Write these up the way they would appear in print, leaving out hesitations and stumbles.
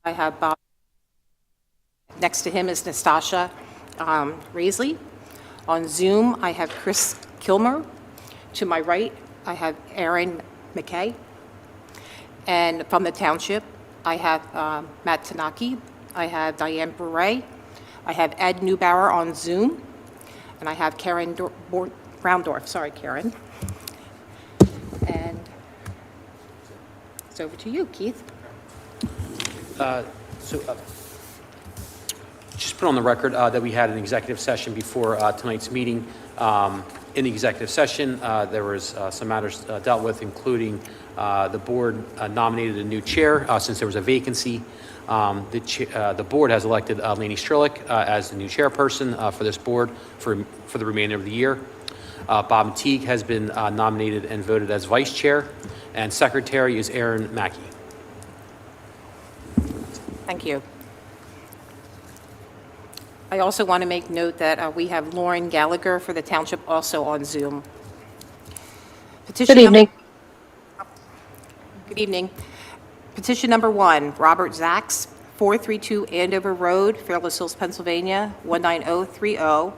I have Bob. Next to him is Nastasha Raisley. On Zoom, I have Chris Kilmer. To my right, I have Aaron McKay. And from the Township, I have Matt Tanaki. I have Diane Bure. I have Ed Neubauer on Zoom. And I have Karen Browndorf. Sorry, Karen. And it's over to you, Keith. Just put on the record that we had an executive session before tonight's meeting. In the executive session, there was some matters dealt with, including the board nominated a new chair since there was a vacancy. The board has elected Laney Strelick as the new chairperson for this board for the remainder of the year. Bob Teague has been nominated and voted as vice chair, and secretary is Aaron Mackey. Thank you. I also want to make note that we have Lauren Gallagher for the Township also on Zoom. Good evening. Good evening. Petition number 1, Robert Zaks, 432 Andover Road, Fairless Hills, Pennsylvania, 19030,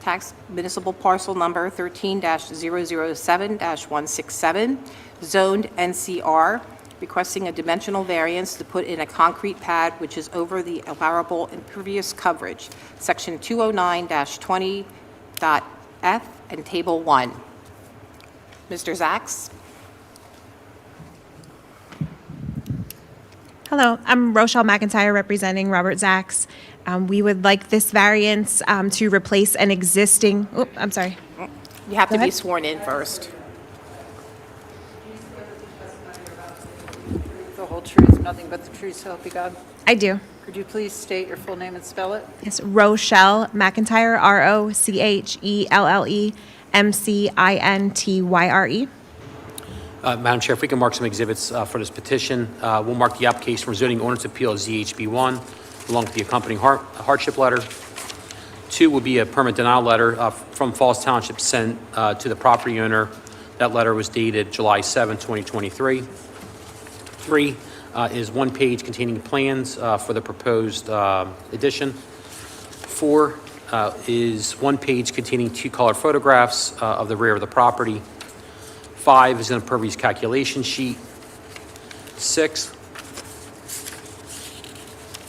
tax municipal parcel number 13-007-167, zoned NCR, requesting a dimensional variance to put in a concrete pad which is over the allowable impervious coverage, section 209-20.f and table 1. Mr. Zaks? Hello, I'm Rochelle McIntyre representing Robert Zaks. We would like this variance to replace an existing, I'm sorry. You have to Go be ahead. sworn in first. The whole truth, nothing but the truth, so help you God. I do. Could you please state your full name and spell it? It's Rochelle McIntyre, ROCHELLEMCINTYRE. Madam Chair, if we can mark some exhibits for this petition, we'll mark the application for zoning ordinance appeal as ZHB1, along with the accompanying hardship letter. 2 will be a permit denial letter from Falls Township sent to the property owner. That letter was dated July 7, 2023. 3 is 1 page containing plans for the proposed addition. 4 is 1 page containing 2 color photographs of the rear of the property. 5 is an impervious calculation sheet. 6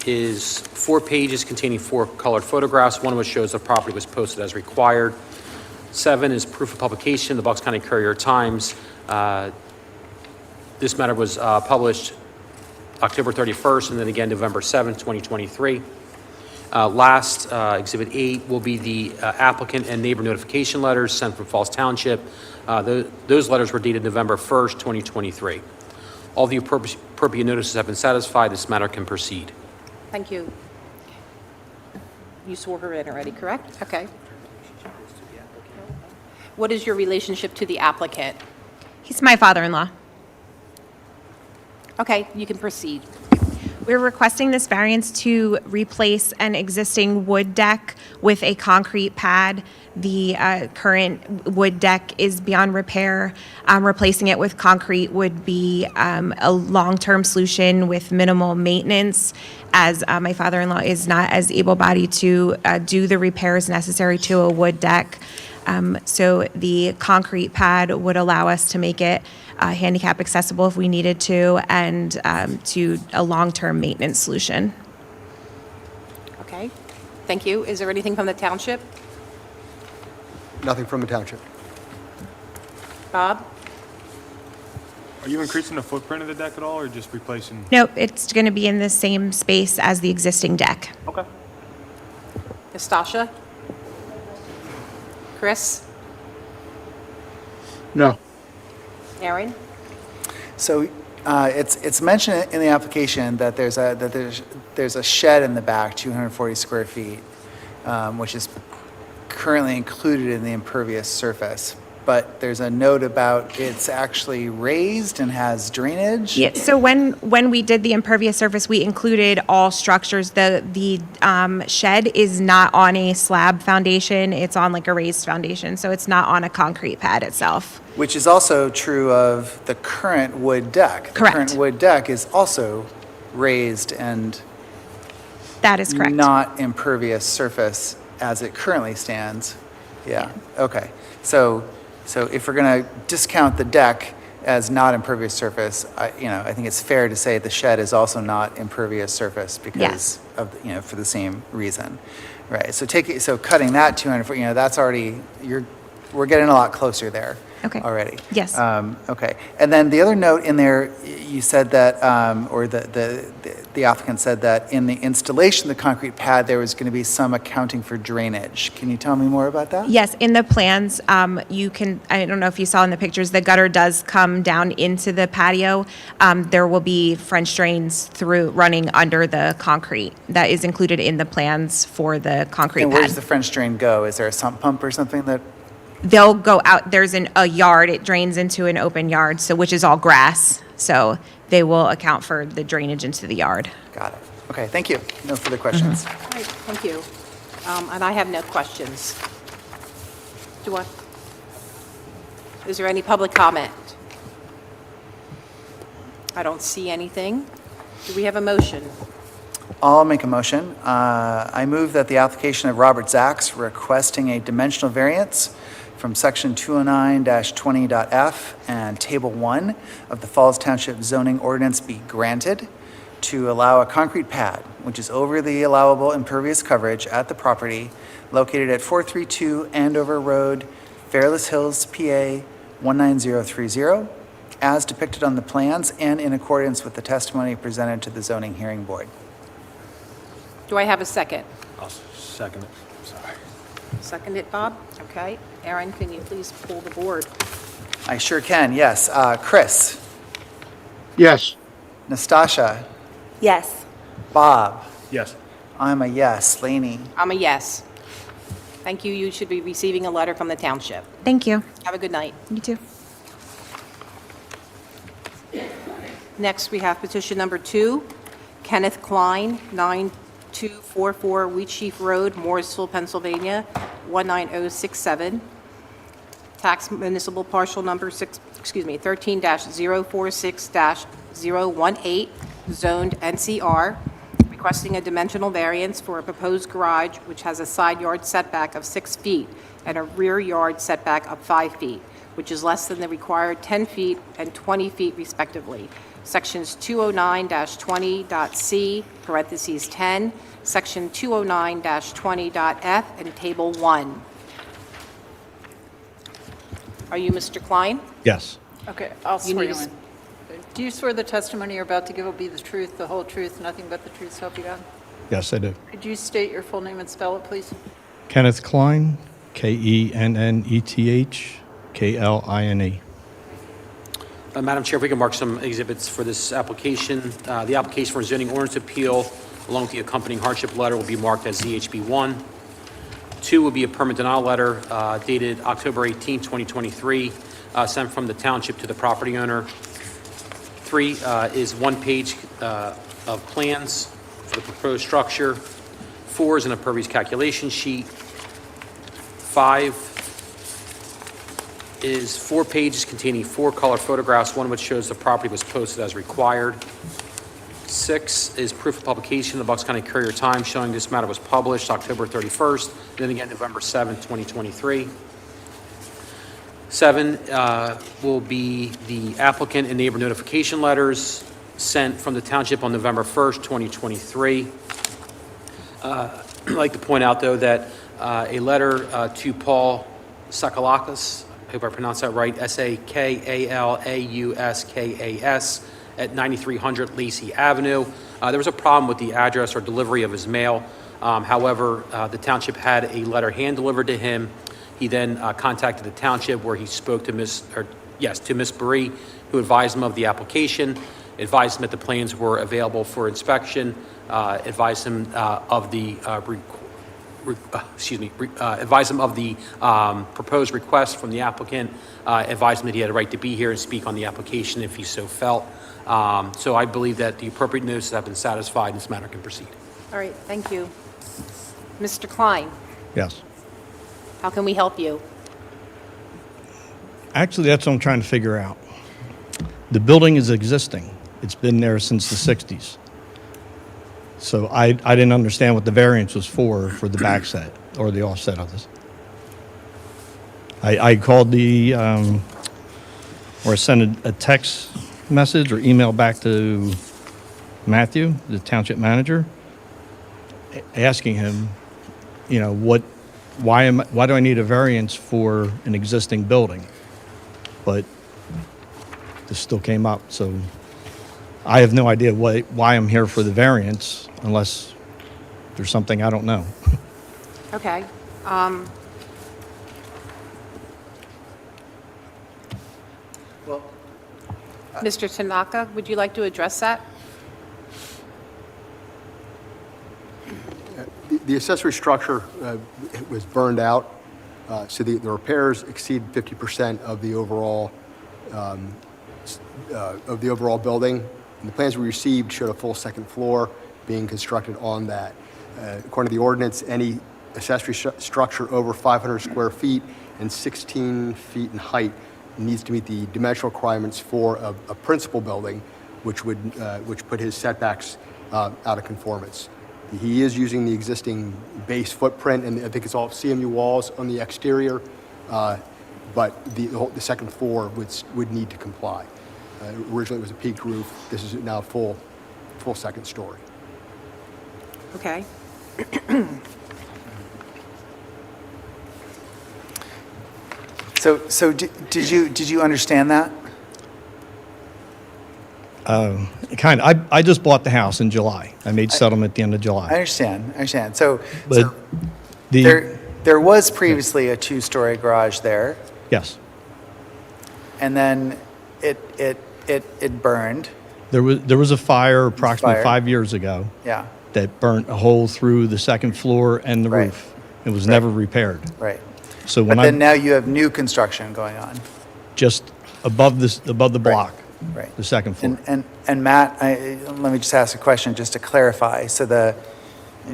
is 4 pages containing 4 colored photographs, one of which shows the property was posted as required. 7 is proof of publication, the Bucks County Courier-Times. This matter was published October 31st and then again November 7th, 2023. Last, Exhibit 8 will be the applicant and neighbor notification letters sent from Falls Township. Those letters were dated November 1st, 2023. All the appropriate notices have been satisfied. This matter can proceed. Thank you. You swore her in already, correct? Okay. What is your relationship to the applicant? He's my father-in-law. Okay, you can proceed. We're requesting this variance to replace an existing wood deck with a concrete pad. The current wood deck is beyond repair. Replacing it with concrete would be a long-term solution with minimal maintenance, as my father-in-law is not as able-bodied to do the repairs necessary to a wood deck. So the concrete pad would allow us to make it handicap accessible if we needed to, and to a long-term maintenance solution. Okay, thank you. Is there anything from the Township? Nothing from the Township. Bob? Are you increasing the footprint of the deck at all, or just replacing? Nope, it's going to be in the same space as the existing deck. Okay. Nastasha? Chris? No. Aaron? So it's mentioned in the application that there's a shed in the back, 240 square feet, which is currently included in the impervious surface. But there's a note about it's actually raised and has drainage. Yeah, so when we did the impervious surface, we included all structures. The shed is not on a slab foundation, it's on like a raised foundation, so it's not on a concrete pad itself. Which is also true of the current wood deck. Correct. The current wood deck is also raised and That is correct. not impervious surface as it currently stands. Yeah, okay. So if we're going to discount the deck as not impervious surface, I think it's fair to say the shed is also not impervious surface because Yes. of, for the same reason. Right, so cutting that 200 foot, that's already, we're getting a lot closer there. Okay. Already. Yes. Okay, and then the other note in there, you said that, or the applicant said that in the installation of the concrete pad, there was going to be some accounting for drainage. Can you tell me more about that? Yes, in the plans, you can, I don't know if you saw in the pictures, the gutter does come down into the patio. There will be French drains running under the concrete. That is included in the plans for the concrete And where does pad. the French drain go? Is there a sump pump or something that? They'll go out, there's a yard, it drains into an open yard, which is all grass. So they will account for the drainage into the yard. Got it. Okay, thank you. No further questions. All right, thank you. And I have no questions. Is there any public comment? I don't see anything. Do we have a motion? I'll make a motion. I move that the application of Robert Zaks requesting a dimensional variance from section 209-20.f and table 1 of the Falls Township zoning ordinance be granted to allow a concrete pad, which is over the allowable impervious coverage at the property located at 432 Andover Road, Fairless Hills, PA 19030, as depicted on the plans and in accordance with the testimony presented to the zoning hearing board. Do I have a second? I'll second it. Sorry. Second it, Bob? Okay. Aaron, can you please pull the board? I sure can, yes. Chris, Yes. Nastasha, Yes. Bob, Yes. I'm a yes. Laney, I'm a yes. Thank you. You should be receiving a letter from the township. Thank you. Have a good night. You too. Next, we have petition number 2, Kenneth Kline, 9244 Wheatsheaf Road, Morrisville, Pennsylvania, 19067. Tax municipal partial number 13-046-018, zoned NCR, requesting a dimensional variance for a proposed garage which has a side yard setback of 6 feet and a rear yard setback of 5 feet, which is less than the required 10 feet and 20 feet respectively. Sections 209-20.c, parentheses 10, Section 209-20.f, and Table 1. Are you Mr. Klein? Yes. Okay, I'll You swear need you to in. Do you swear the testimony you're about to give will be the truth, the whole truth, nothing but the truth, so help you God? Yes, I do. Could you state your full name and spell it, please? Kenneth Kline, Kenneth Kline. Madam Chair, if we can mark some exhibits for this application. The application for a zoning ordinance appeal, along with the accompanying hardship letter, will be marked as ZHB1. 2 will be a permit denial letter dated October 18, 2023, sent from the township to the property owner. 3 is 1 page of plans for the proposed structure. 4 is an impervious calculation sheet. 5 is 4 pages containing 4 color photographs, one of which shows the property was posted as required. 6 is proof of publication in the Bucks County Courier Times showing this matter was published October 31st, then again November 7th, 2023. 7 will be the applicant and neighbor notification letters sent from the township on November 1st, 2023. I'd like to point out, though, that a letter to Paul Sakalakis, I hope I pronounced that right, Sakalauskas, at 9300 Lacey Avenue. There was a problem with the address or delivery of his mail. However, the township had a letter hand-delivered to him. He then contacted the township where he spoke to Ms. Bree, who advised him of the application, advised him that the plans were available for inspection, advised him of the advise him of the proposed request from the applicant, advise him that he had a right to be here and speak on the application if he so felt. So I believe that the appropriate notices have been satisfied and this matter can proceed. All right, thank you. Mr. Klein, Yes. how can we help you? Actually, that's what I'm trying to figure out. The building is existing. It's been there since the 60s. So I didn't understand what the variance was for the back set or the offset of this. I called or sent a text message or email back to Matthew, the township manager, asking him, why do I need a variance for an existing building? But this still came up, so I have no idea why I'm here for the variance unless there's something I don't know. Okay. Well, Mr. Tanaka, would you like to address that? The accessory structure was burned out, so the repairs exceed 50% of the overall building. And the plans we received showed a full second floor being constructed on that. According to the ordinance, any accessory structure over 500 square feet and 16 feet in height needs to meet the dimensional requirements for a principal building, which put his setbacks out of conformance. He is using the existing base footprint, and I think it's all CMU walls on the exterior, but the second floor would need to comply. Originally, it was a peaked roof. This is now full second story. Okay. So did you understand that? Kind of. I just bought the house in July. I made settlement at the end of I July. understand. So, But there was previously a two-story garage there, yes, and then it burned. there was a fire approximately Fire. 5 years ago Yeah, that burnt a hole through the second floor and the Right. roof. It was never repaired. right. So But when then I now you have new construction going on. just above the block, Right. the second floor. And Matt, let me just ask a question just to clarify. So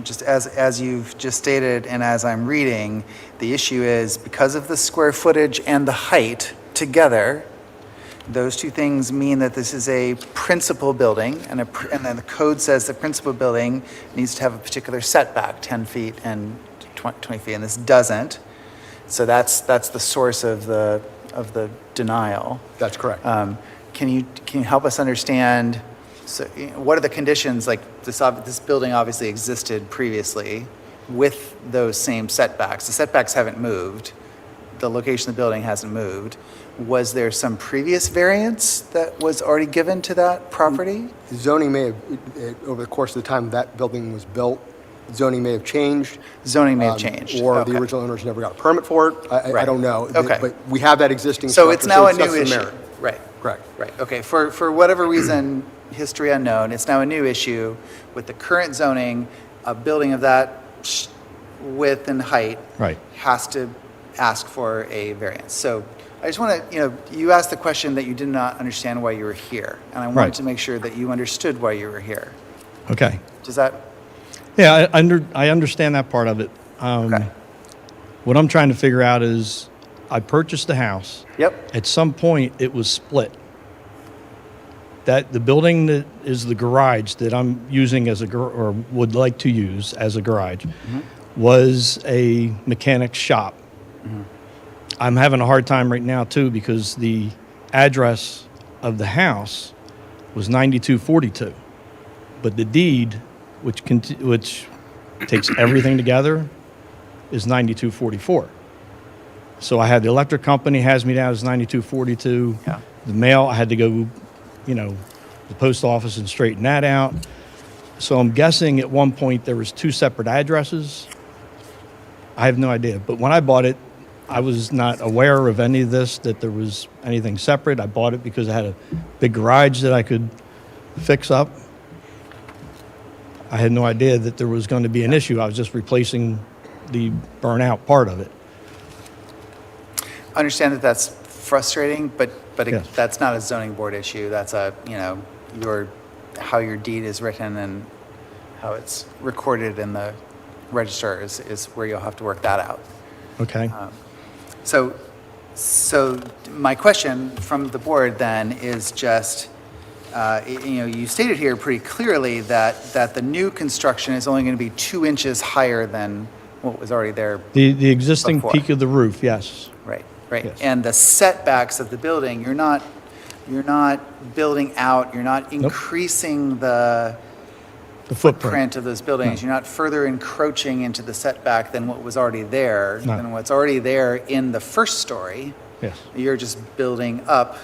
just as you've just stated and as I'm reading, the issue is because of the square footage and the height together, those two things mean that this is a principal building, and then the code says the principal building needs to have a particular setback, 10 feet and 20 feet, and this doesn't. So that's the source of the denial. That's correct. Can you help us understand, so, what are the conditions, like this building obviously existed previously with those same setbacks. The setbacks haven't moved. The location of the building hasn't moved. Was there some previous variance that was already given to that property? Zoning may have, over the course of the time that building was built, zoning may have changed. Zoning may have changed. Or Okay. the original owners never got a permit for it. I Right. don't know. Okay. But we have that existing So structure. it's now a that's new the issue. merit. Right. Correct. Right, okay. For whatever reason, history unknown, it's now a new issue with the current zoning. A building of that width and height Right. has to ask for a variance. So I just want to, you asked the question that you did not understand why you were here, and I wanted Right. to make sure that you understood why you were here. Okay. Does that, Yeah, I understand that part of it. okay. What I'm trying to figure out is I purchased the house. Yep, At some point, it was split. That the building that is the garage that I'm using as or would like to use as a garage was a mechanic's shop. I'm having a hard time right now too because the address of the house was 9242, but the deed, which takes everything together, is 9244. So I had the electric company has me down as 9242. Yeah. The mail, I had to go, the post office and straighten that out. So I'm guessing at one point there was two separate addresses. I have no idea. But when I bought it, I was not aware of any of this, that there was anything separate. I bought it because I had a big garage that I could fix up. I had no idea that there was going to be an issue. I was just replacing the burnout part of it. I understand that that's frustrating, but Yes. that's not a zoning board issue. That's how your deed is written and how it's recorded in the register is where you'll have to work that out. Okay. So my question from the board then is just, you stated here pretty clearly that the new construction is only going to be 2 inches higher than what was already there. The existing Before. peak of the roof, yes. Right. Yes. And the setbacks of the building, you're not building out, you're not increasing the The footprint. footprint of those buildings. No. You're not further encroaching into the setback than what was already there, No. than what's already there in the first story. Yes, You're just building up,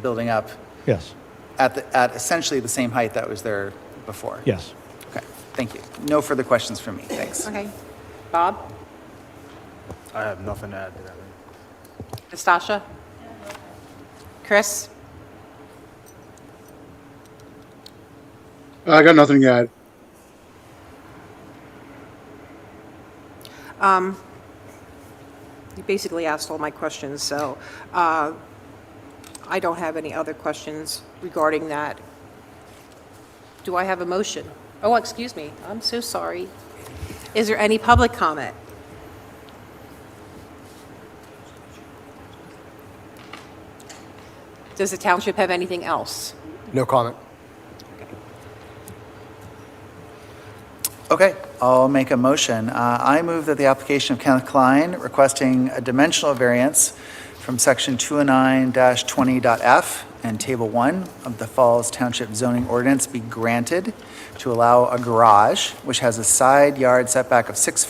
building up yes, at essentially the same height that was there before. yes. Okay, thank you. No further questions from me. Thanks. Okay. Bob? I have nothing to add to that. Nastasha? Chris? I got nothing to add. You basically asked all my questions, so I don't have any other questions regarding that. Do I have a motion? Oh, excuse me, I'm so sorry. Is there any public comment? Does the township have anything else? No comment. Okay, I'll make a motion. I move that the application of Kenneth Kline requesting a dimensional variance from section 209-20.f and table 1 of the Falls Township zoning ordinance be granted to allow a garage which has a side yard setback of 6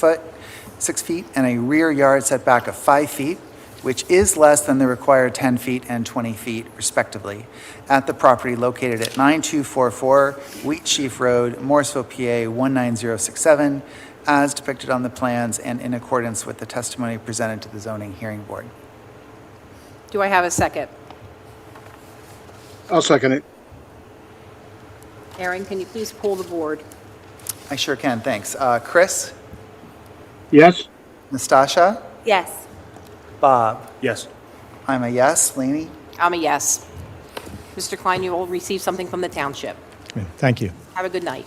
feet and a rear yard setback of 5 feet, which is less than the required 10 feet and 20 feet respectively, at the property located at 9244 Wheatsheaf Road, Morrisville, PA 19067, as depicted on the plans and in accordance with the testimony presented to the zoning hearing board. Do I have a second? I'll second it. Aaron, can you please pull the board? I sure can, thanks. Chris? Yes? Nastasha? Yes. Bob? Yes. I'm a yes. Laney? I'm a yes. Mr. Klein, you will receive something from the township. Thank you. Have a good night.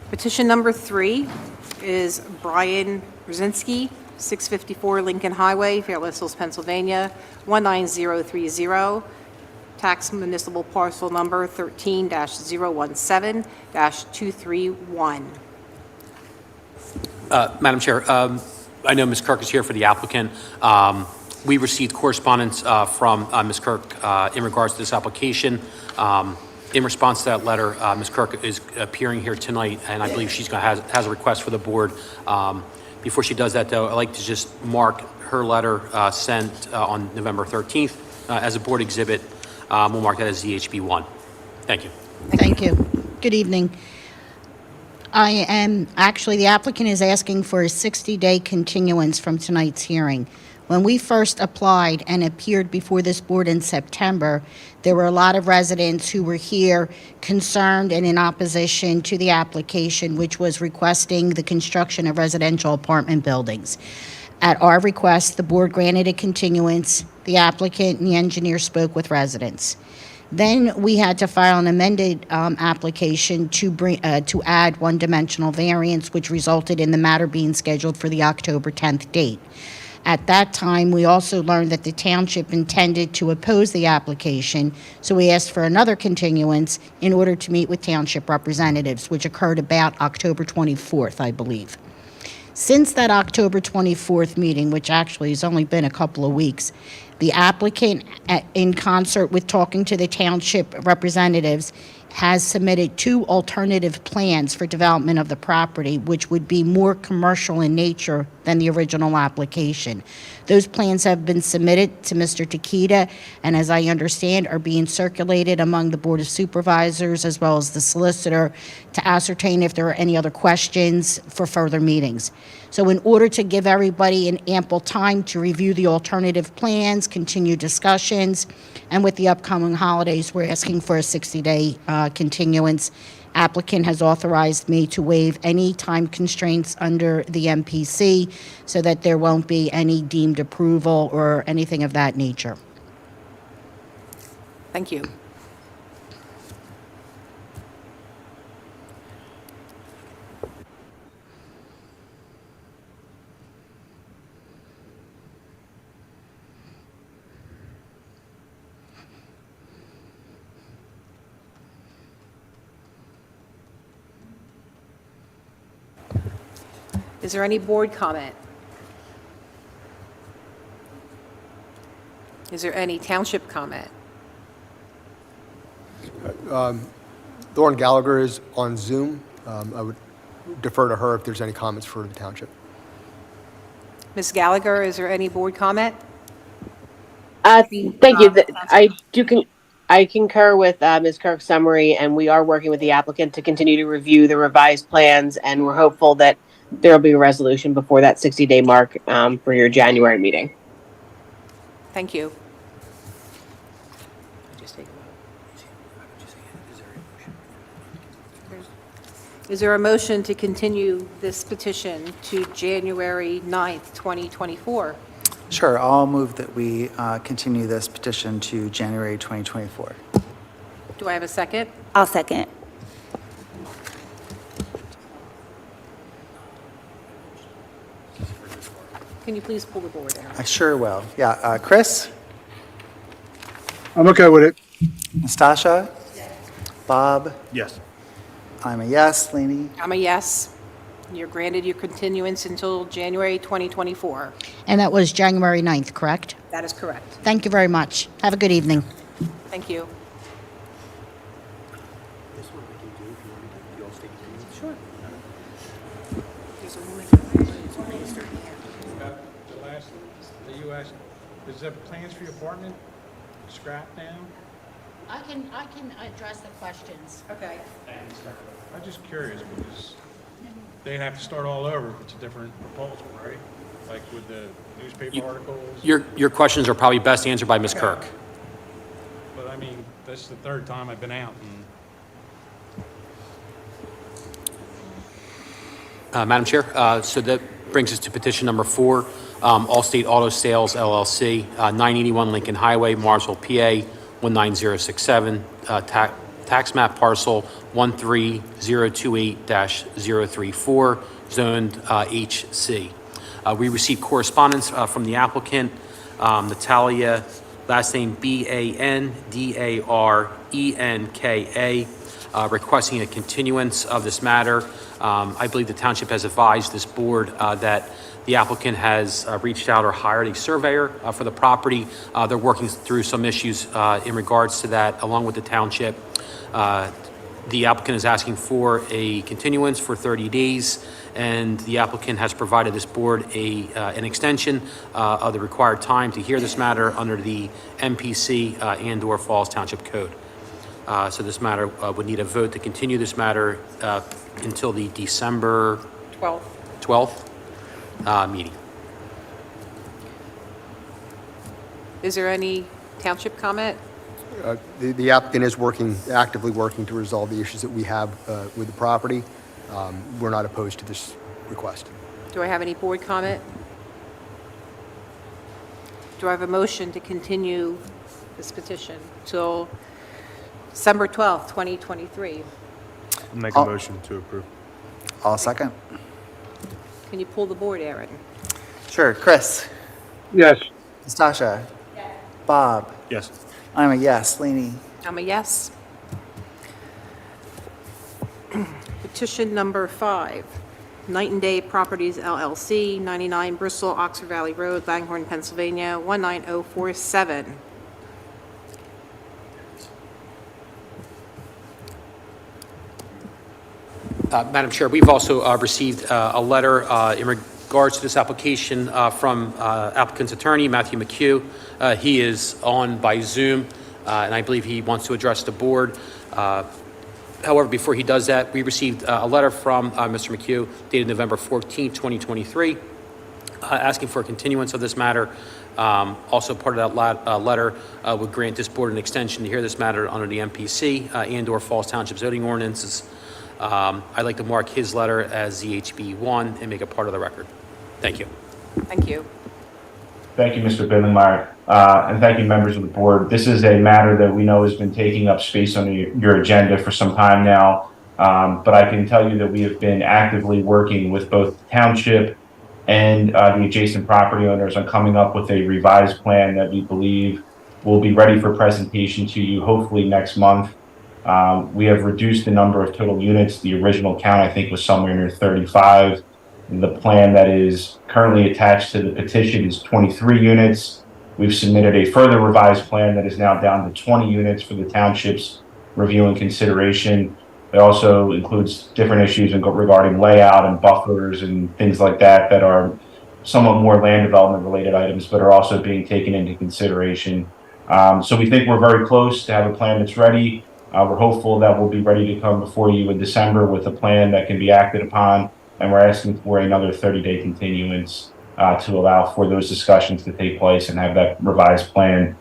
Petition number 3 is Brian Brzezinski, 654 Lincoln Highway, Fairless Hills, Pennsylvania, 19030, tax municipal parcel number 13-017-231. Madam Chair, I know Ms. Kirk is here for the applicant. We received correspondence from Ms. Kirk in regards to this application. In response to that letter, Ms. Kirk is appearing here tonight, and I believe she's going to has a request for the board. Before she does that, though, I'd like to just mark her letter sent on November 13th as a board exhibit. We'll mark that as ZHB1. Thank you. Thank you. Good evening. The applicant is asking for a 60-day continuance from tonight's hearing. When we first applied and appeared before this board in September, there were a lot of residents who were here concerned and in opposition to the application, which was requesting the construction of residential apartment buildings. At our request, the board granted a continuance. The applicant and the engineer spoke with residents. Then we had to file an amended application to add one-dimensional variance, which resulted in the matter being scheduled for the October 10th date. At that time, we also learned that the township intended to oppose the application, so we asked for another continuance in order to meet with township representatives, which occurred about October 24th, I believe. Since that October 24th meeting, which actually has only been a couple of weeks, the applicant, in concert with talking to the township representatives, has submitted 2 alternative plans for development of the property, which would be more commercial in nature than the original application. Those plans have been submitted to Mr. Takita, and as I understand, are being circulated among the Board of Supervisors as well as the solicitor to ascertain if there are any other questions for further meetings. So in order to give everybody an ample time to review the alternative plans, continue discussions, and with the upcoming holidays, we're asking for a 60-day continuance. Applicant has authorized me to waive any time constraints under the MPC so that there won't be any deemed approval or anything of that nature. Thank you. Is there any board comment? Is there any township comment? Lauren Gallagher is on Zoom. I would defer to her if there's any comments for the township. Ms. Gallagher, is there any board comment? Thank you. I concur with Ms. Kirk's summary, and we are working with the applicant to continue to review the revised plans, and we're hopeful that there will be a resolution before that 60-day mark for your January meeting. Thank you. Is there a motion to continue this petition to January 9th, 2024? Sure, I'll move that we continue this petition to January 2024. Do I have a second? I'll second. Can you please pull the board out? I sure will. Yeah, Chris? I'm okay with it. Nastasha? Bob? Yes. I'm a yes. Laney? I'm a yes. You're granted your continuance until January 2024. And that was January 9th, correct? That is correct. Thank you very much. Have a good evening. Thank you. Sure. There's a woman. The last that you asked, is the plans for your apartment scrapped now? I can address the questions. Okay. I'm just curious because they'd have to start all over if it's a different proposal, right? Like with the newspaper articles. Your questions are probably best answered by Ms. Kirk. But I mean, that's the third time I've been out. And Madam Chair, so that brings us to petition number 4, Allstate Auto Sales LLC, 981 Lincoln Highway, Morrisville, PA, 19067, tax map parcel 13028-034, zoned HC. We received correspondence from the applicant, Natalia, last name Bandarenka, requesting a continuance of this matter. I believe the township has advised this board that the applicant has reached out or hired a surveyor for the property. They're working through some issues in regards to that, along with the township. The applicant is asking for a continuance for 30 days, and the applicant has provided this board an extension of the required time to hear this matter under the MPC Andover Falls Township Code. So this matter would need a vote to continue this matter until the December 12th meeting. Is there any township comment? The applicant is actively working to resolve the issues that we have with the property. We're not opposed to this request. Do I have any board comment? Do I have a motion to continue this petition till December 12th, 2023? I'll make a motion to approve. I'll second. Can you pull the board, Aaron? Sure, Chris? Yes. Nastasha? Bob? Yes. I'm a yes. Laney? I'm a yes. Petition number 5, Night and Day Properties LLC, 99 Bristol Oxford Valley Road, Langhorne, Pennsylvania, 19047. Madam Chair, we've also received a letter in regards to this application from applicant's attorney, Matthew McHugh. He is on by Zoom, and I believe he wants to address the board. However, before he does that, we received a letter from Mr. McHugh dated November 14, 2023, asking for a continuance of this matter. Also, part of that letter would grant this board an extension to hear this matter under the MPC, Andover Falls Township zoning ordinances. I'd like to mark his letter as ZHB1 and make it part of the record. Thank you. Thank you. Thank you, Mr. Bidlingmeyer, and thank you, members of the board. This is a matter that we know has been taking up space on your agenda for some time now, but I can tell you that we have been actively working with both the township and the adjacent property owners on coming up with a revised plan that we believe will be ready for presentation to you hopefully next month. We have reduced the number of total units. The original count, I think, was somewhere near 35. The plan that is currently attached to the petition is 23 units. We've submitted a further revised plan that is now down to 20 units for the township's review and consideration. It also includes different issues regarding layout and buffers and things like that that are somewhat more land development related items, but are also being taken into consideration. So we think we're very close to have a plan that's ready. We're hopeful that we'll be ready to come before you in December with a plan that can be acted upon. And we're asking for another 30-day continuance to allow for those discussions to take place and have that revised plan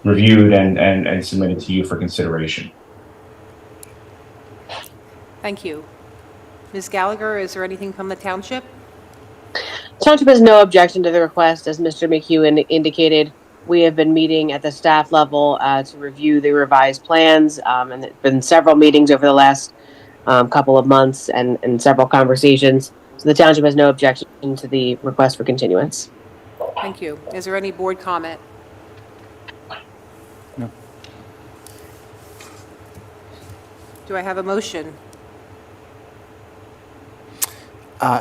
reviewed and submitted to you for consideration. Thank you. Ms. Gallagher, is there anything from the township? Township has no objection to the request. As Mr. McHugh indicated, we have been meeting at the staff level to review the revised plans, and there have been several meetings over the last couple of months and several conversations. So the township has no objection to the request for continuance. Thank you. Is there any board comment? No. Do I have a motion?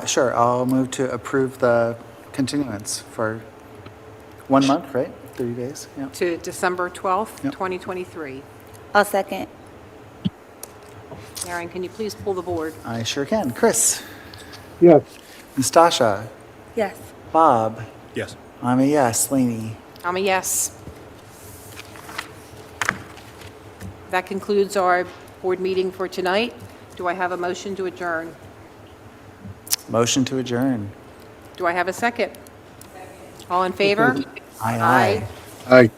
Sure, I'll move to approve the continuance for 1 month, right? 30 days, yeah. To December 12th, Yep. 2023. I'll second. Aaron, can you please pull the board? I sure can. Chris? Yes. Nastasha? Yes. Bob? Yes. I'm a yes. Laney? I'm a yes. That concludes our board meeting for tonight. Do I have a motion to adjourn? Motion to adjourn. Do I have a second? All in favor? Aye, aye. Aye.